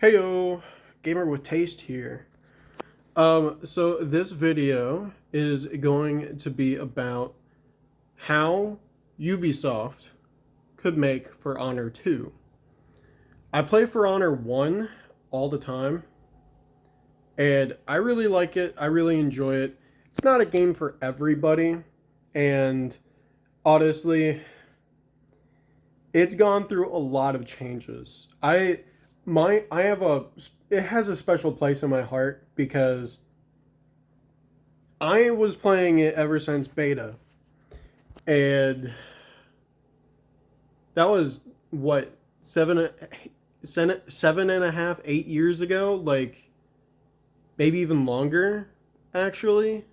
Heyo, gamer with taste here. So this video is going to be about how Ubisoft could make For Honor 2. I play For Honor 1 all the time, and I really like it. I really enjoy it. It's not a game for everybody, and honestly, it's gone through a lot of changes. I have a it has a special place in my heart because I was playing it ever since beta, and that was what 7.5, 8 years ago, like maybe even longer. Actually,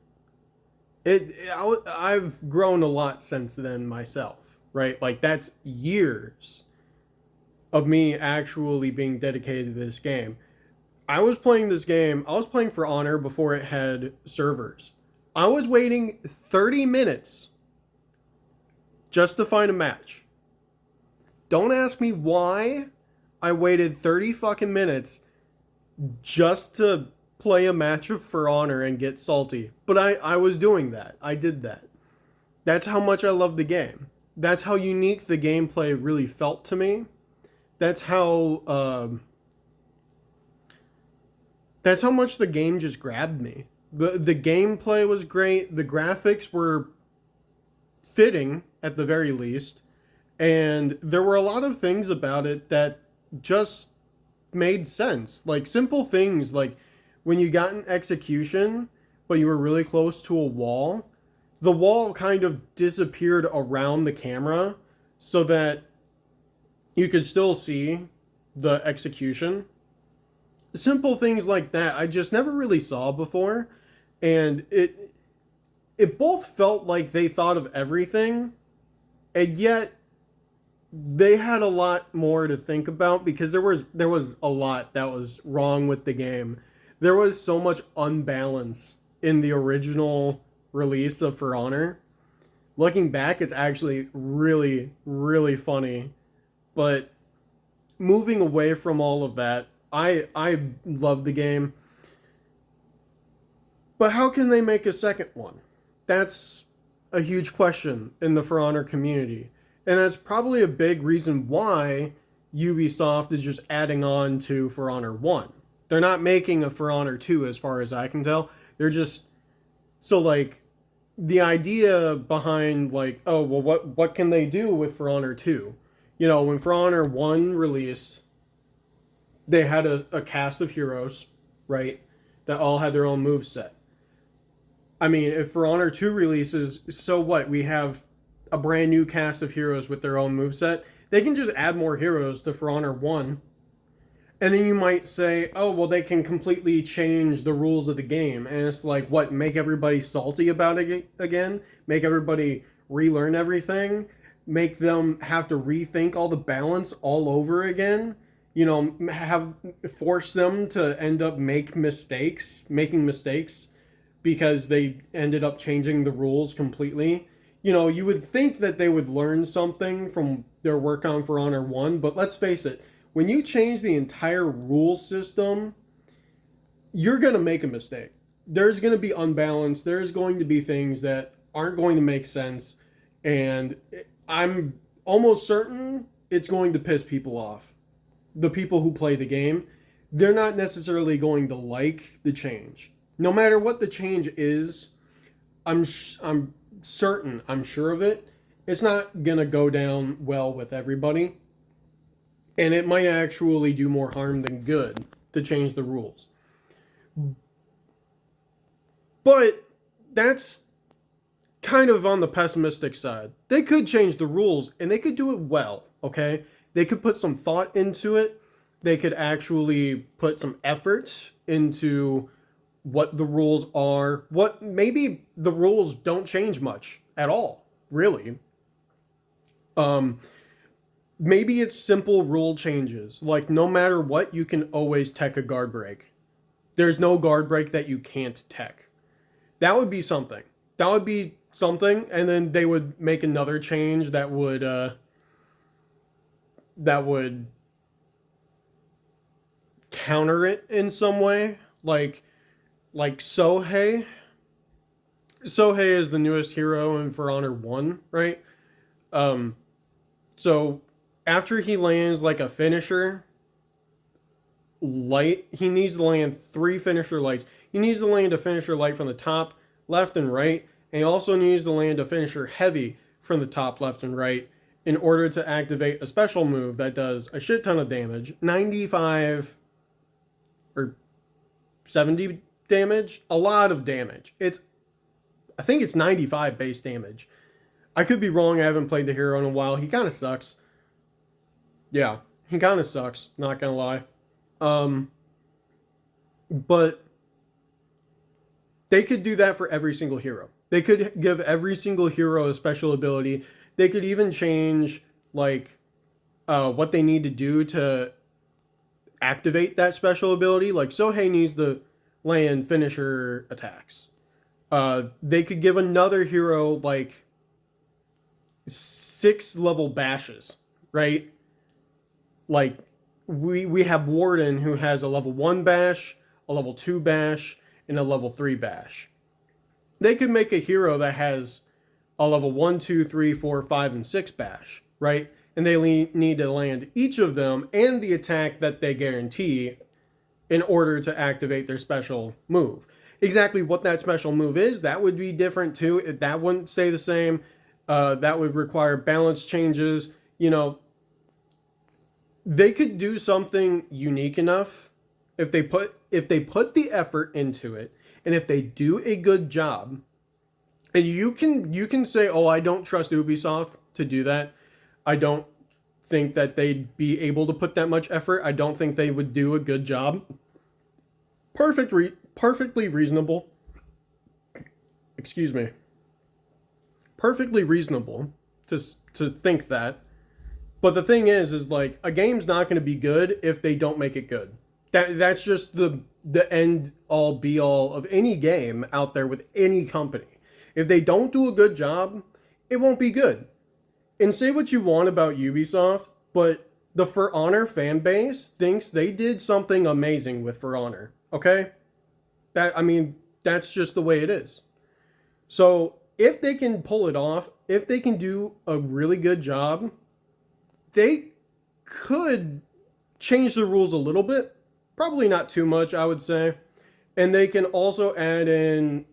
I've grown a lot since then myself, right? Like that's years of me actually being dedicated to this game. I was playing this game, I was playing For Honor before it had servers. I was waiting 30 minutes just to find a match. Don't ask me why I waited 30 fucking minutes just to play a match of For Honor and get salty. But I was doing that. I did that. That's how much I love the game. That's how unique the gameplay really felt to me. That's how that's how much the game just grabbed me. The gameplay was great. The graphics were fitting at the very least, and there were a lot of things about it that just made sense. Like simple things like when you got an execution but you were really close to a wall, the wall kind of disappeared around the camera so that you could still see the execution. Simple things like that I just never really saw before, and it both felt like they thought of everything, and yet they had a lot more to think about because there was a lot that was wrong with the game. There was so much unbalance in the original release of For Honor. Looking back, it's actually really really funny, but moving away from all of that, I love the game. But how can they make a second one? That's a huge question in the For Honor community. And that's probably a big reason why Ubisoft is just adding on to For Honor 1. They're not making a For Honor 2 as far as I can tell. They're just so like the idea behind like, oh, well what can they do with For Honor 2? You know, when For Honor 1 released, they had a cast of heroes, right? That all had their own move set. I mean, if For Honor 2 releases, so what? We have a brand new cast of heroes with their own moveset. They can just add more heroes to For Honor 1. And then you might say, oh, well, they can completely change the rules of the game. And it's like, what, make everybody salty about it again? Make everybody relearn everything? Make them have to rethink all the balance all over again? You know, have force them to end up making mistakes because they ended up changing the rules completely. You know, you would think that they would learn something from their work on For Honor 1, but let's face it, when you change the entire rule system, you're going to make a mistake. There's going to be unbalance. There's going to be things that aren't going to make sense. And I'm almost certain it's going to piss people off. The people who play the game, they're not necessarily going to like the change. No matter what the change is, I'm certain, I'm sure of it, it's not going to go down well with everybody. And it might actually do more harm than good to change the rules. But that's kind of on the pessimistic side. They could change the rules and they could do it well, okay? They could put some thought into it. They could actually put some effort into what the rules are. What maybe the rules don't change much at all, really. Um Maybe it's simple rule changes. Like no matter what, you can always tech a guard break. There's no guard break that you can't tech. That would be something. That would be something, and then they would make another change that would counter it in some way, like Sohei. Sohei is the newest hero in For Honor 1, right? Um, so after he lands like a finisher light, he needs to land 3 finisher lights. He needs to land a finisher light from the top, left, and right, and he also needs to land a finisher heavy from the top, left, and right in order to activate a special move that does a shit ton of damage, 95 or 70 damage, a lot of damage. I think it's 95 base damage. I could be wrong. I haven't played the hero in a while. He kind of sucks. Yeah, he kind of sucks. Not gonna lie. But they could do that for every single hero. They could give every single hero a special ability. They could even change like what they need to do to activate that special ability. Like Sohei needs to land finisher attacks. They could give another hero like 6 level bashes, right? Like we have Warden who has a level 1 bash, a level 2 bash, and a level 3 bash. They could make a hero that has a level 1, 2, 3, 4, 5, and 6 bash, right? And they need to land each of them and the attack that they guarantee in order to activate their special move. Exactly what that special move is, that would be different too. That wouldn't stay the same. That would require balance changes. You know, they could do something unique enough if they put the effort into it, and if they do a good job. And you can say, "Oh, I don't trust Ubisoft to do that. I don't think that they'd be able to put that much effort. I don't think they would do a good job." Perfectly reasonable. Excuse me. Perfectly reasonable to think that. But the thing is like a game's not going to be good if they don't make it good. That's just the end all be all of any game out there with any company. If they don't do a good job, it won't be good. And say what you want about Ubisoft, but the For Honor fan base thinks they did something amazing with For Honor. Okay? That's just the way it is. So if they can pull it off, if they can do a really good job, they could change the rules a little bit. Probably not too much, I would say. And they can also add in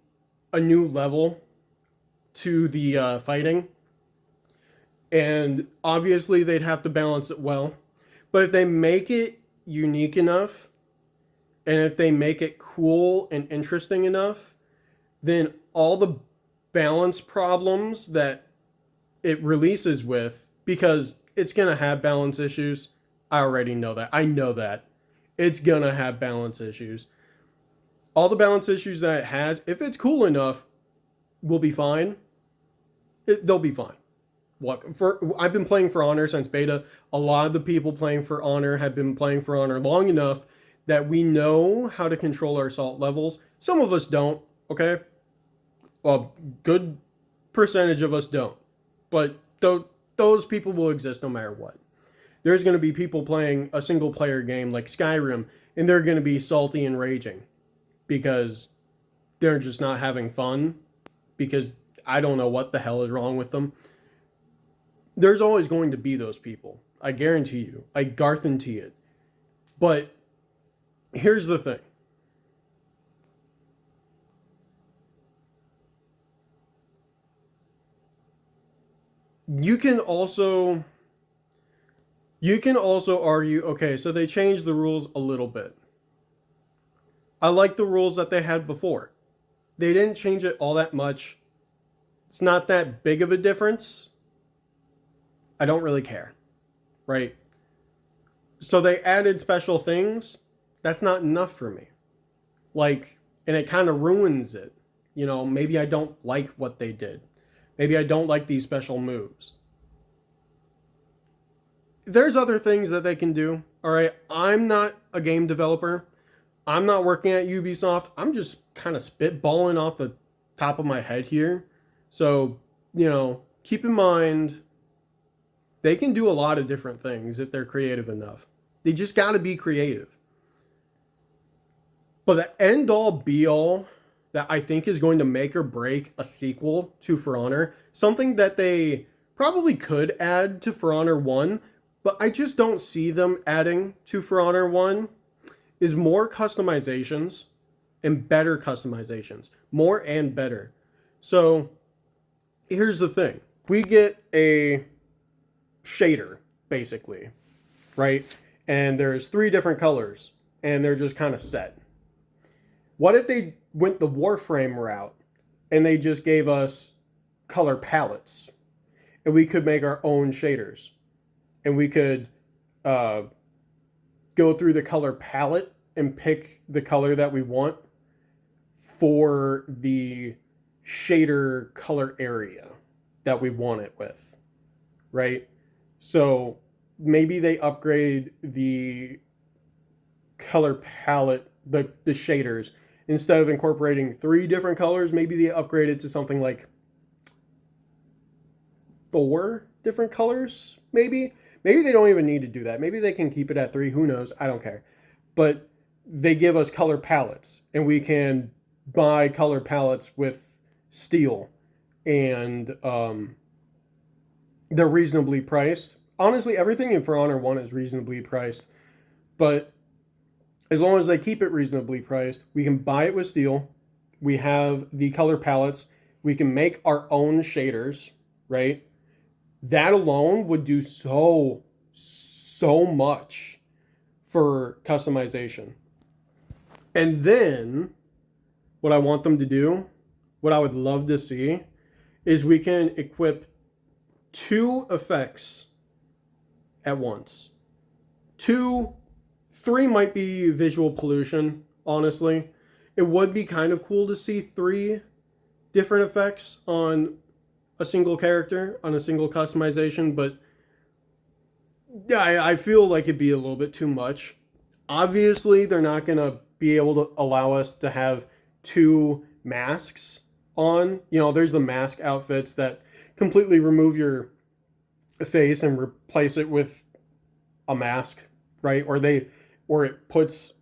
a new level to the fighting. And obviously they'd have to balance it well. But if they make it unique enough, and if they make it cool and interesting enough, then all the balance problems that it releases with, because it's going to have balance issues. I already know that. I know that. It's going to have balance issues. All the balance issues that it has, if it's cool enough, will be fine. They'll be fine. Look, I've been playing For Honor since beta. A lot of the people playing For Honor have been playing For Honor long enough that we know how to control our salt levels. Some of us don't, okay? Well, good percentage of us don't. But those people will exist no matter what. There's going to be people playing a single player game like Skyrim, and they're going to be salty and raging because they're just not having fun, because I don't know what the hell is wrong with them. There's always going to be those people. I guarantee you. I guarantee it. But here's the thing. You can also argue, okay, so they changed the rules a little bit. I like the rules that they had before. They didn't change it all that much. It's not that big of a difference. I don't really care, right? So they added special things. That's not enough for me. Like, and it kind of ruins it. You know, maybe I don't like what they did. Maybe I don't like these special moves. There's other things that they can do, all right? I'm not a game developer. I'm not working at Ubisoft. I'm just kind of spitballing off the top of my head here. So, you know, keep in mind, they can do a lot of different things if they're creative enough. They just got to be creative. But the end all be all that I think is going to make or break a sequel to For Honor, something that they probably could add to For Honor 1, but I just don't see them adding to For Honor 1, is more customizations and better customizations. More and better. So here's the thing. We get a shader, basically, right? And there's 3 different colors, and they're just kind of set. What if they went the Warframe route and they just gave us color palettes, and we could make our own shaders, and we could go through the color palette and pick the color that we want for the shader color area that we want it with, right? So maybe they upgrade the color palette, the shaders. Instead of incorporating 3 different colors, maybe they upgrade it to something like 4 different colors, maybe. Maybe they don't even need to do that. Maybe they can keep it at 3. Who knows? I don't care. But they give us color palettes, and we can buy color palettes with steel, and they're reasonably priced. Honestly, everything in For Honor 1 is reasonably priced, but as long as they keep it reasonably priced, we can buy it with steel. We have the color palettes. We can make our own shaders, right? That alone would do so much for customization. And then what I want them to do, what I would love to see, is we can equip 2 effects at once. 3 might be visual pollution, honestly. It would be kind of cool to see 3 different effects on a single character, on a single customization, but I feel like it'd be a little bit too much. Obviously, they're not going to be able to allow us to have 2 masks on. You know, there's the mask outfits that completely remove your face and replace it with a mask, right? Or it puts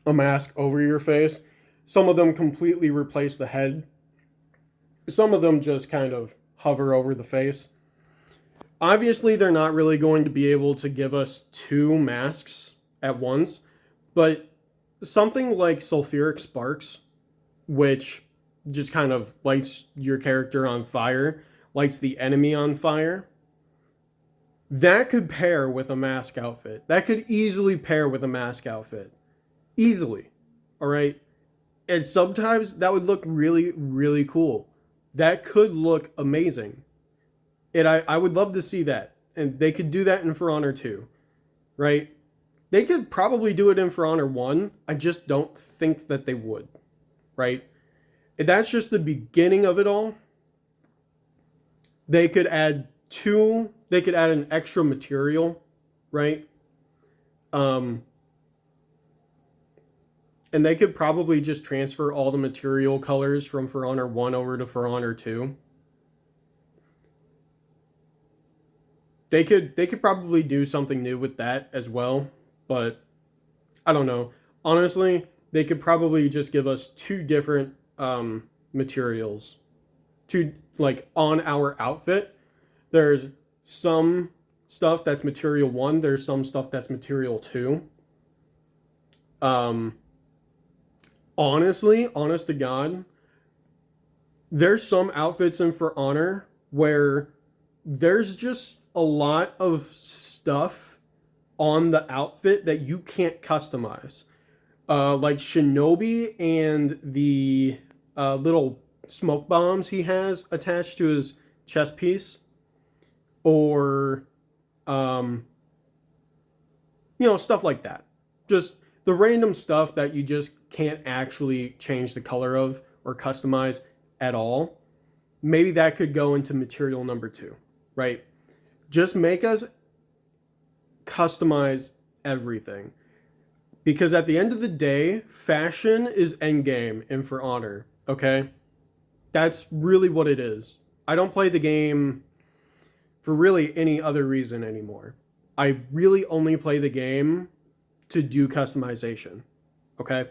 a mask over your face. Some of them completely replace the head. Some of them just kind of hover over the face. Obviously, they're not really going to be able to give us 2 masks at once, but something like sulfuric sparks, which just kind of lights your character on fire, lights the enemy on fire, that could pair with a mask outfit. That could easily pair with a mask outfit. Easily. All right? And sometimes that would look really, really cool. That could look amazing. And I would love to see that. And they could do that in For Honor 2. Right? They could probably do it in For Honor 1. I just don't think that they would. Right? And that's just the beginning of it all. They could add an extra material, right? And they could probably just transfer all the material colors from For Honor 1 over to For Honor 2. They could probably do something new with that as well, but I don't know. Honestly, they could probably just give us 2 different materials to, like, on our outfit. There's some stuff that's material 1, there's some stuff that's material 2. Honestly, honest to God, there's some outfits in For Honor where there's just a lot of stuff on the outfit that you can't customize. Like Shinobi and the little smoke bombs he has attached to his chest piece. Or, stuff like that. Just the random stuff that you just can't actually change the color of or customize at all. Maybe that could go into material number 2, right? Just make us customize everything. Because at the end of the day, fashion is endgame in For Honor, okay? That's really what it is. I don't play the game for really any other reason anymore. I really only play the game to do customization, okay?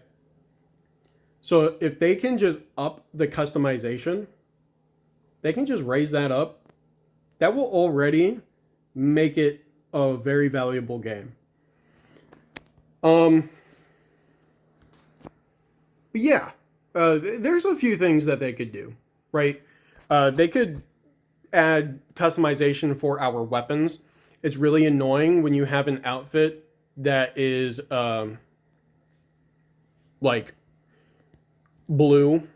So if they can just up the customization, they can just raise that up. That will already make it a very valuable game. But yeah, there's a few things that they could do, right? They could add customization for our weapons. It's really annoying when you have an outfit that is like blue.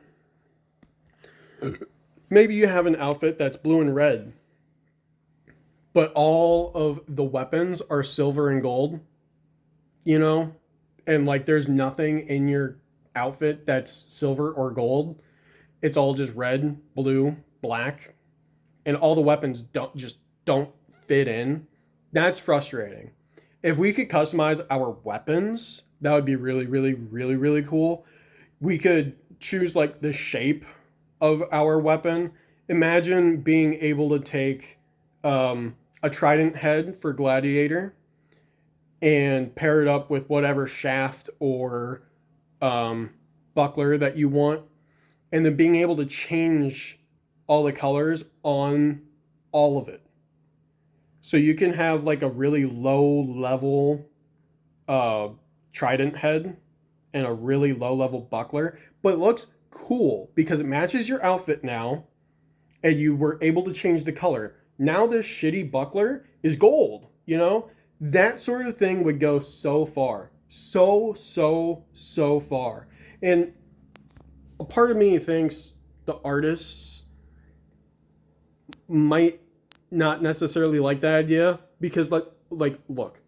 Maybe you have an outfit that's blue and red, but all of the weapons are silver and gold, you know? And like there's nothing in your outfit that's silver or gold. It's all just red, blue, black, and all the weapons don't fit in. That's frustrating. If we could customize our weapons, that would be really, really, really, really cool. We could choose like the shape of our weapon. Imagine being able to take a trident head for gladiator and pair it up with whatever shaft or buckler that you want, and then being able to change all the colors on all of it. So you can have like a really low level uh, trident head and a really low level buckler, but it looks cool because it matches your outfit now, and you were able to change the color. Now this shitty buckler is gold, you know? That sort of thing would go so far. So far. And a part of me thinks the artists might not necessarily like that idea because look,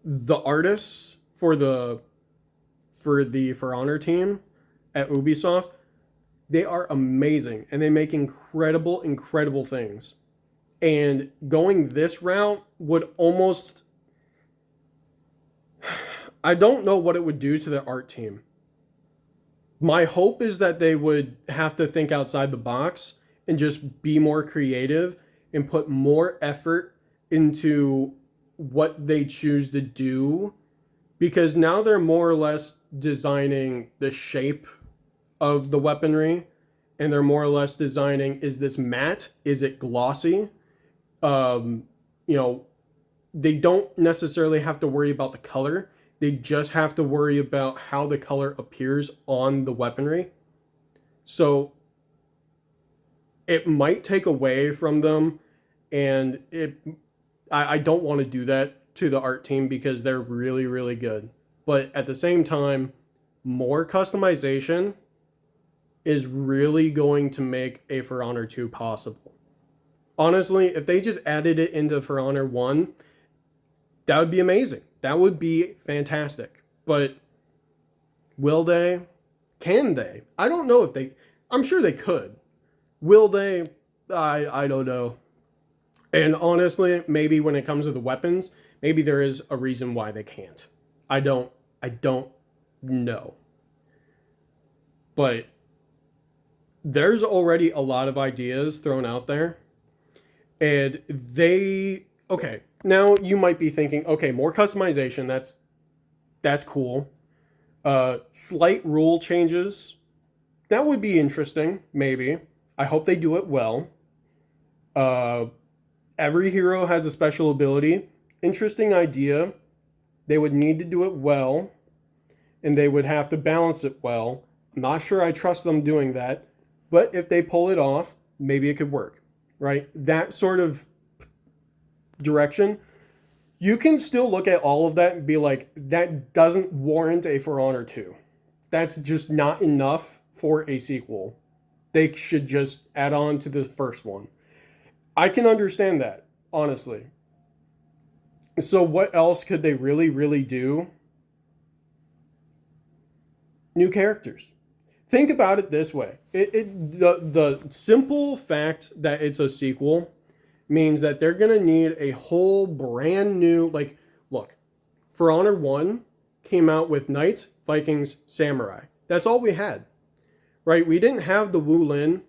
the artists for the For Honor team at Ubisoft, they are amazing and they make incredible things. And going this route would almost, I don't know what it would do to the art team. My hope is that they would have to think outside the box and just be more creative and put more effort into what they choose to do, because now they're more or less designing the shape of the weaponry, and they're more or less designing, is this matte, is it glossy? You know, they don't necessarily have to worry about the color. They just have to worry about how the color appears on the weaponry. So it might take away from them, and I don't want to do that to the art team because they're really, really good. But at the same time, more customization is really going to make a For Honor 2 possible. Honestly, if they just added it into For Honor 1, that would be amazing. That would be fantastic. But will they? Can they? I don't know if they... I'm sure they could. Will they? I don't know. And honestly, maybe when it comes to the weapons, maybe there is a reason why they can't. I don't know. But there's already a lot of ideas thrown out there. And okay, now you might be thinking, okay, more customization, that's cool. Slight rule changes, that would be interesting, maybe. I hope they do it well. Every hero has a special ability. Interesting idea. They would need to do it well, and they would have to balance it well. I'm not sure I trust them doing that, but if they pull it off, maybe it could work, right? That sort of direction. You can still look at all of that and be like, that doesn't warrant a For Honor 2. That's just not enough for a sequel. They should just add on to the first one. I can understand that, honestly. So what else could they really, really do? New characters. Think about it this way. The simple fact that it's a sequel means that they're going to need a whole brand new, like, look, For Honor 1 came out with Knights, Vikings, Samurai. That's all we had, right? We didn't have the Wu Lin.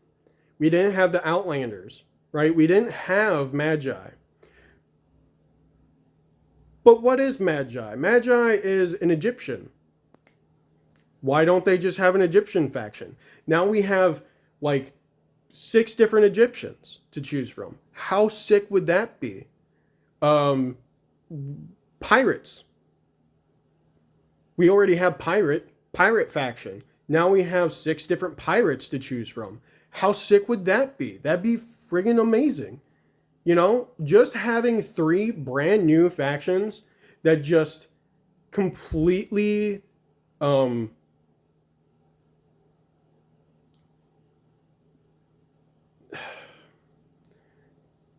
We didn't have the Outlanders, right? We didn't have Magi. But what is Magi? Magi is an Egyptian. Why don't they just have an Egyptian faction? Now we have like 6 different Egyptians to choose from. How sick would that be? Pirates. We already have pirate faction. Now we have 6 different pirates to choose from. How sick would that be? That'd be friggin' amazing. You know, just having 3 brand new factions that just completely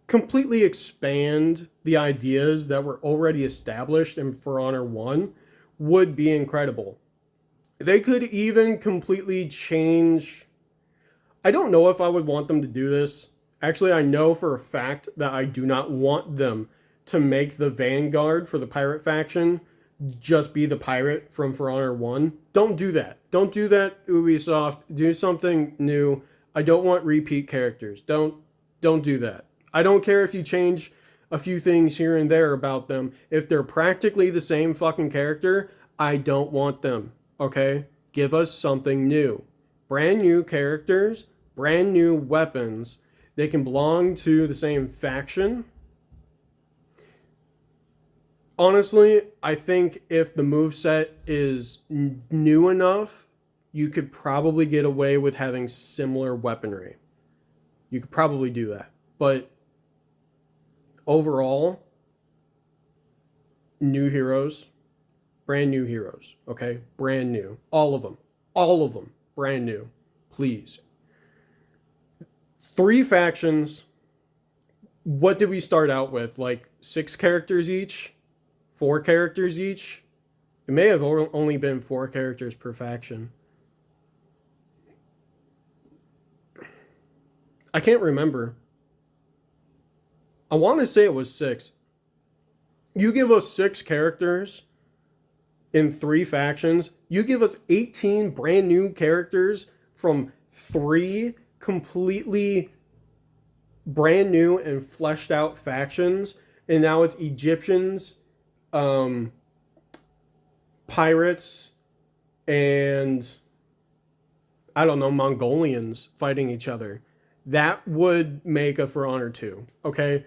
completely expand the ideas that were already established in For Honor 1 would be incredible. They could even completely change. I don't know if I would want them to do this. Actually, I know for a fact that I do not want them to make the Vanguard for the pirate faction just be the pirate from For Honor 1. Don't do that. Don't do that, Ubisoft. Do something new. I don't want repeat characters. Don't do that. I don't care if you change a few things here and there about them. If they're practically the same fucking character, I don't want them. Okay? Give us something new. Brand new characters, brand new weapons. They can belong to the same faction. Honestly, I think if the moveset is new enough, you could probably get away with having similar weaponry. You could probably do that. But overall, new heroes, brand new heroes, okay? Brand new. All of them, brand new. Please. 3 factions. What did we start out with? Like 6 characters each? 4 characters each? It may have only been 4 characters per faction. I can't remember. I want to say it was 6. You give us 6 characters in 3 factions. You give us 18 brand new characters from 3 completely brand new and fleshed out factions. And now it's Egyptians, pirates, and I don't know, Mongolians fighting each other. That would make a For Honor 2, okay?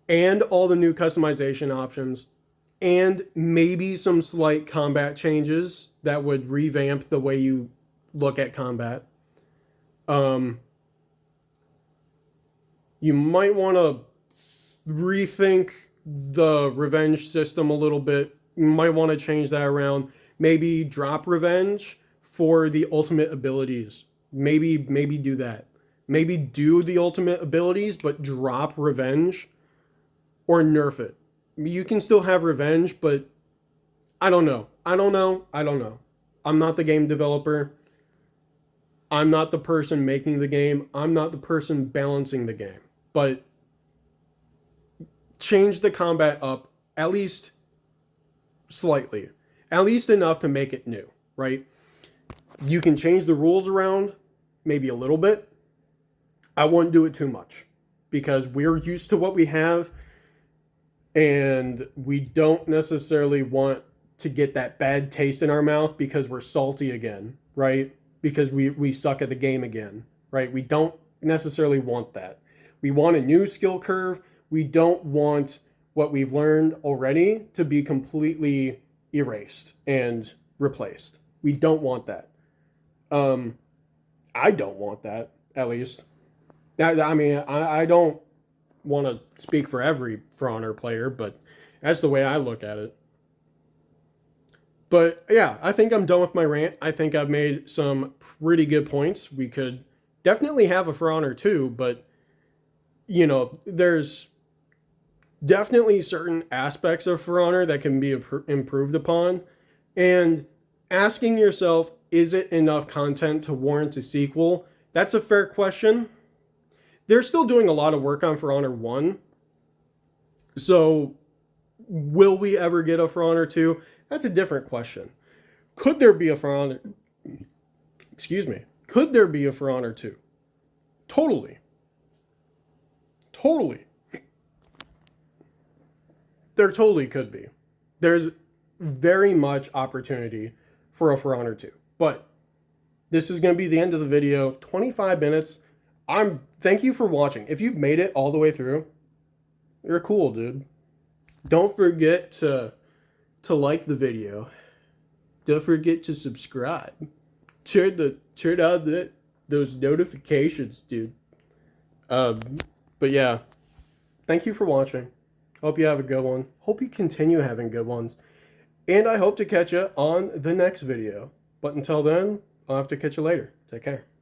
And all the new customization options, and maybe some slight combat changes that would revamp the way you look at combat. You might want to rethink the revenge system a little bit. You might want to change that around. Maybe drop revenge for the ultimate abilities. Maybe do that. Maybe do the ultimate abilities, but drop revenge, or nerf it. You can still have revenge, but I don't know. I'm not the game developer. I'm not the person making the game. I'm not the person balancing the game. But change the combat up at least slightly. At least enough to make it new, right? You can change the rules around maybe a little bit. I wouldn't do it too much because we're used to what we have and we don't necessarily want to get that bad taste in our mouth because we're salty again, right? Because we suck at the game again, right? We don't necessarily want that. We want a new skill curve. We don't want what we've learned already to be completely erased and replaced. We don't want that. I don't want that, at least. I mean, I don't want to speak for every For Honor player, but that's the way I look at it. But yeah, I think I'm done with my rant. I think I've made some pretty good points. We could definitely have a For Honor 2, but you know, there's definitely certain aspects of For Honor that can be improved upon. And asking yourself, is it enough content to warrant a sequel? That's a fair question. They're still doing a lot of work on For Honor 1. So, will we ever get a For Honor 2? That's a different question. Could there be a For Honor... Excuse me. Could there be a For Honor 2? Totally. There totally could be. There's very much opportunity for a For Honor 2. But this is going to be the end of the video. 25 minutes. Thank you for watching. If you've made it all the way through, you're cool, dude. Don't forget to like the video. Don't forget to subscribe. Turn on those notifications, dude. But yeah, thank you for watching. Hope you have a good one. Hope you continue having good ones. And I hope to catch you on the next video. But until then, I'll have to catch you later. Take care.